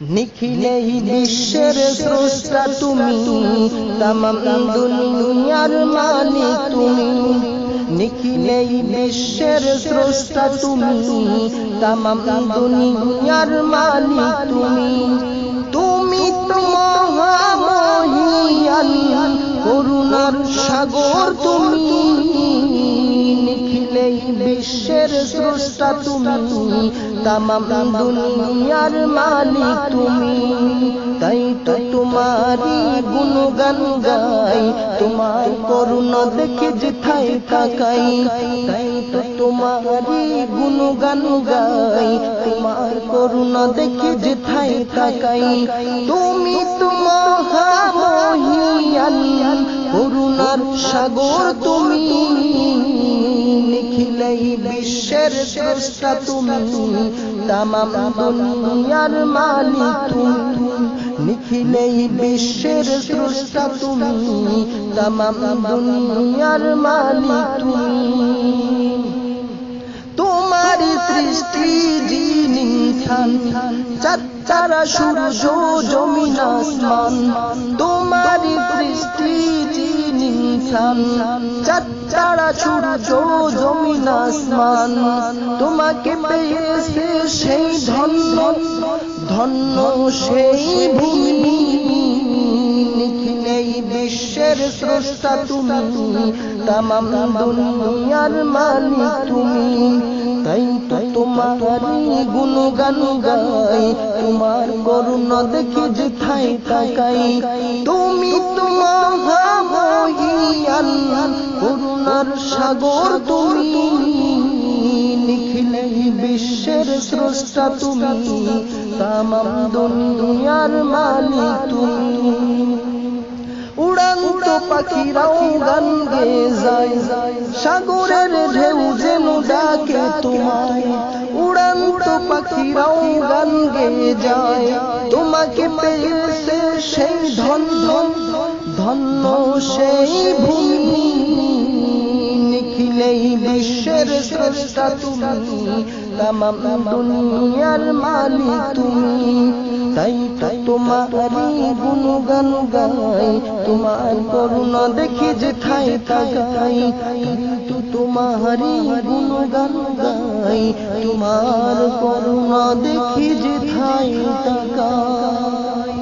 নিখিলেই বিশ্বের স্রষ্টা তুমি, তামাম দুনিয়ার মালিক তুমি। নিখিলেই বিশ্বের স্রষ্টা তুমি, তামাম দুনিয়ার মালিক তুমি। তুমি তো মহামহিয়ান, করুণার সাগর তুমি। নিখিলেই বিশ্বের স্রষ্টা তুমি, তামাম দুনিয়ার মালিক তুমি। তাই তো তোমারই গুণগান গাই, তোমার করুণা দেখে যেথায় তাকাই। তাই তো তোমারই গুণগান গাই, তোমার করুণা দেখে যেথায় তাকাই। তুমি তো মহামহিয়ান, করুণার সাগর তুমি। নিখিলেই বিশ্বের স্রষ্টা তুমি, তামাম দুনিয়ার মালিক তুমি। নিখিলেই বিশ্বের স্রষ্টা তুমি, তামাম দুনিয়ার মালিক তুমি। তোমারই সৃষ্টি জিন ইনসান, চাঁদ তারা সূর্য জমিন আসমান। তোমারই সৃষ্টি জিন ইনসান, চাঁদ তারা সূর্য জমিন আসমান। তোমাকে পেয়েছে সেই ধন্য, ধন্য সেই ভূমি। নিখিলেই বিশ্বের স্রষ্টা তুমি, তামাম দুনিয়ার মালিক তুমি। তাই তো তোমারই গুণগান গাই, তোমার করুণা দেখে যেথায় তাকাই। তুমি তো মহামহিয়ান, করুণার সাগর তুমি। নিখিলেই বিশ্বের স্রষ্টা তুমি, তামাম দুনিয়ার মালিক তুমি। উড়ন্ত পাখিরাও গান গেয়ে যায়, সাগরের ঢেউ যেন ডাকে তোমায়। উড়ন্ত পাখিরাও গান গেয়ে যায়, তোমাকে পেয়েছে সেই ধন্য, ধন্য সেই ভূমি। নিখিলেই বিশ্বের স্রষ্টা তুমি, তামাম দুনিয়ার মালিক তুমি। তাই তো তোমারই গুণগান গাই, তোমার করুণা দেখে যেথায় তাকাই। তো তোমারই গুণগান গাই, তোমার করুণা দেখে যেথায় তাকাই।